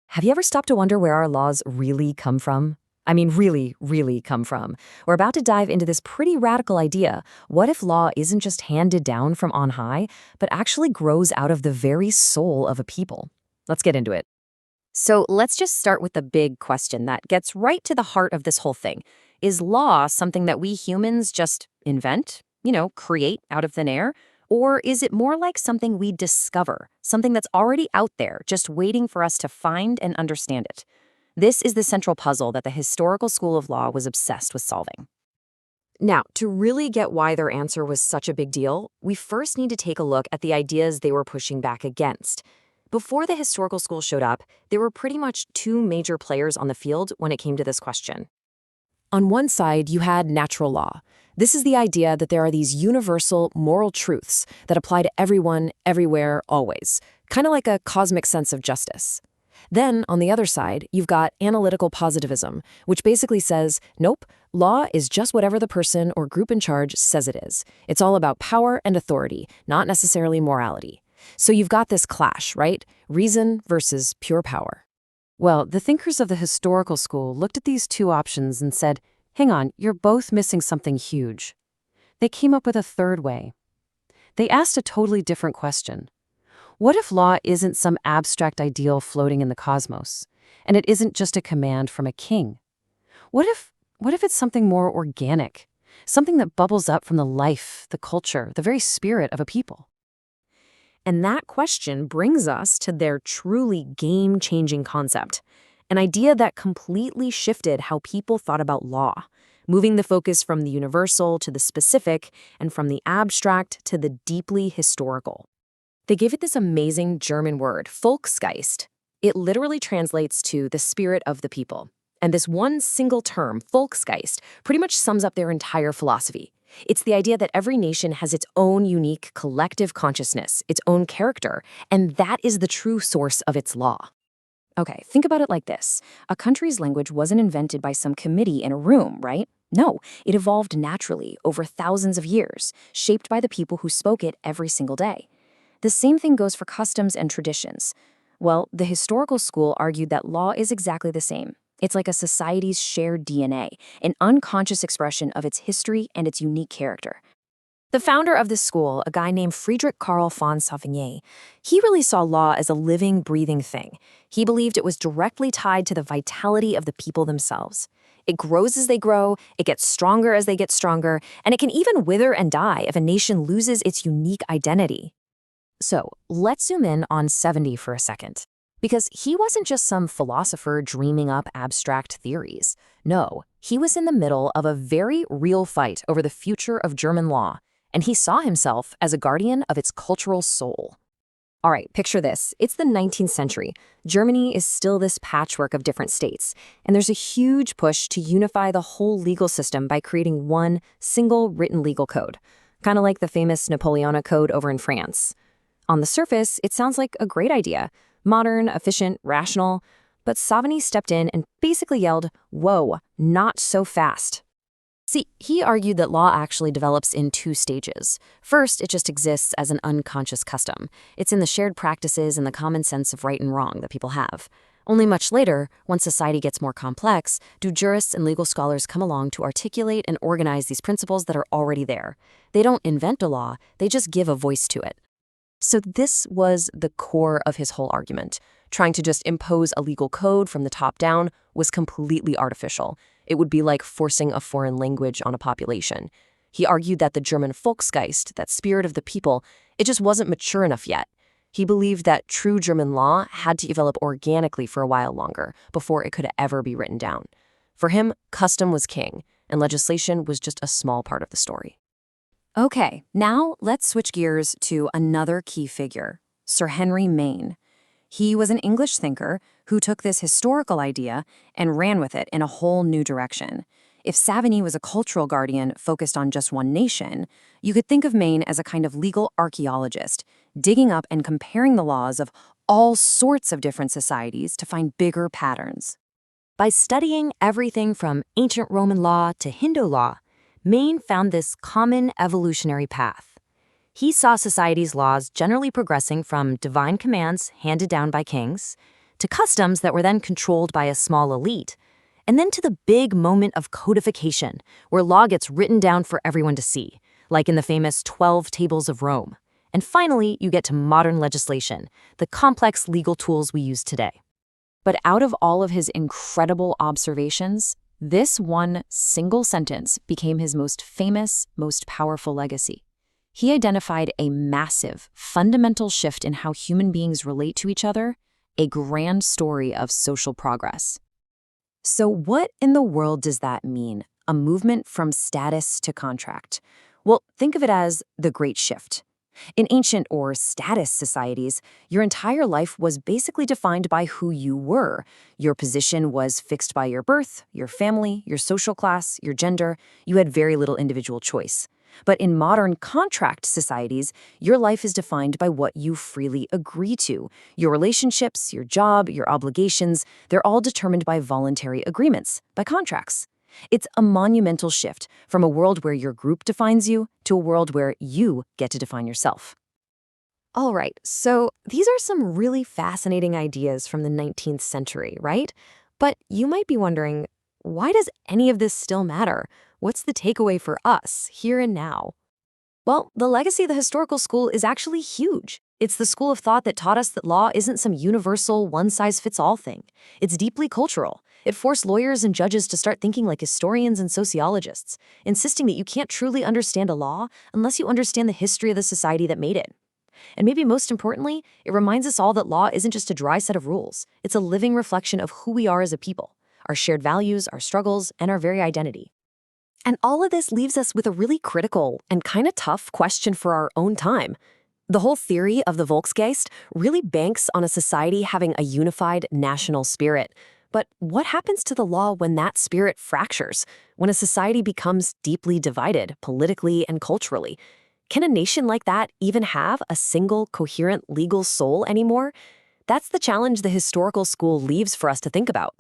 Have you ever stopped to wonder where our laws really come from? I mean, really, really come from. We're about to dive into this pretty radical idea. What if law isn't just handed down from on high, but actually grows out of the very soul of a people? Let's get into it. So let's just start with the big question that gets right to the heart of this whole thing. Is law something that we humans just invent, create out of thin air? Or is it more like something we discover, something that's already out there, just waiting for us to find and understand it? This is the central puzzle that the Historical School of Law was obsessed with solving. Now, to really get why their answer was such a big deal, we first need to take a look at the ideas they were pushing back against. Before the historical school showed up, there were pretty much two major players on the field when it came to this question. On one side, you had natural law. This is the idea that there are these universal moral truths that apply to everyone, everywhere, always, kind of like a cosmic sense of justice. Then, on the other side, you've got analytical positivism, which basically says, nope, law is just whatever the person or group in charge says it is. It's all about power and authority, not necessarily morality. So you've got this clash, right? Reason versus pure power. Well, the thinkers of the historical school looked at these two options and said, hang on, you're both missing something huge. They came up with a third way. They asked a totally different question. What if law isn't some abstract ideal floating in the cosmos, and it isn't just a command from a king? What if it's something more organic, something that bubbles up from the life, the culture, the very spirit of a people? And that question brings us to their truly game-changing concept, an idea that completely shifted how people thought about law, moving the focus from the universal to the specific and from the abstract to the deeply historical. They gave it this amazing German word, Volksgeist. It literally translates to the spirit of the people. And this one single term, Volksgeist, pretty much sums up their entire philosophy. It's the idea that every nation has its own unique collective consciousness, its own character, and that is the true source of its law. Okay, think about it like this. A country's language wasn't invented by some committee in a room, right? No, it evolved naturally over thousands of years, shaped by the people who spoke it every single day. The same thing goes for customs and traditions. Well, the historical school argued that law is exactly the same. It's like a society's shared DNA, an unconscious expression of its history and its unique character. The founder of this school, a guy named Friedrich Carl von Savigny, he really saw law as a living, breathing thing. He believed it was directly tied to the vitality of the people themselves. It grows as they grow, it gets stronger as they get stronger, and it can even wither and die if a nation loses its unique identity. So, let's zoom in on Savigny for a second. Because he wasn't just some philosopher dreaming up abstract theories. No, he was in the middle of a very real fight over the future of German law, and he saw himself as a guardian of its cultural soul. All right, picture this. It's the 19th century. Germany is still this patchwork of different states, and there's a huge push to unify the whole legal system by creating one single written legal code, kind of like the famous Napoleonic Code over in France. On the surface, it sounds like a great idea. Modern, efficient, rational, but Savigny stepped in and basically yelled, whoa, not so fast. See, he argued that law actually develops in two stages. First, it just exists as an unconscious custom. It's in the shared practices and the common sense of right and wrong that people have. Only much later, once society gets more complex, do jurists and legal scholars come along to articulate and organize these principles that are already there. They don't invent a law, they just give a voice to it. So this was the core of his whole argument. Trying to just impose a legal code from the top down was completely artificial. It would be like forcing a foreign language on a population. He argued that the German Volksgeist, that spirit of the people, it just wasn't mature enough yet. He believed that true German law had to develop organically for a while longer before it could ever be written down. For him, custom was king, and legislation was just a small part of the story. Okay, now let's switch gears to another key figure, Sir Henry Maine. He was an English thinker who took this historical idea and ran with it in a whole new direction. If Savigny was a cultural guardian focused on just one nation, you could think of Maine as a kind of legal archaeologist, digging up and comparing the laws of all sorts of different societies to find bigger patterns. By studying everything from ancient Roman law to Hindu law, Maine found this common evolutionary path. He saw society's laws generally progressing from divine commands handed down by kings to customs that were then controlled by a small elite, and then to the big moment of codification, where law gets written down for everyone to see, like in the famous 12 Tables of Rome. And finally, you get to modern legislation, the complex legal tools we use today. But out of all of his incredible observations, this one single sentence became his most famous, most powerful legacy. He identified a massive, fundamental shift in how human beings relate to each other, a grand story of social progress. So what in the world does that mean? A movement from status to contract? Well, think of it as the Great Shift. In ancient or status societies, your entire life was basically defined by who you were. Your position was fixed by your birth, your family, your social class, your gender. You had very little individual choice. But in modern contract societies, your life is defined by what you freely agree to. Your relationships, your job, your obligations, they're all determined by voluntary agreements, by contracts. It's a monumental shift from a world where your group defines you to a world where you get to define yourself. All right, so these are some really fascinating ideas from the 19th century, right? But you might be wondering, why does any of this still matter? What's the takeaway for us, here and now? Well, the legacy of the historical school is actually huge. It's the school of thought that taught us that law isn't some universal, one-size-fits-all thing. It's deeply cultural. It forced lawyers and judges to start thinking like historians and sociologists, insisting that you can't truly understand a law unless you understand the history of the society that made it. And maybe most importantly, it reminds us all that law isn't just a dry set of rules. It's a living reflection of who we are as a people, our shared values, our struggles, and our very identity. And all of this leaves us with a really critical and kind of tough question for our own time. The whole theory of the Volksgeist really banks on a society having a unified national spirit. But what happens to the law when that spirit fractures, when a society becomes deeply divided politically and culturally? Can a nation like that even have a single, coherent legal soul anymore? That's the challenge the historical school leaves for us to think about.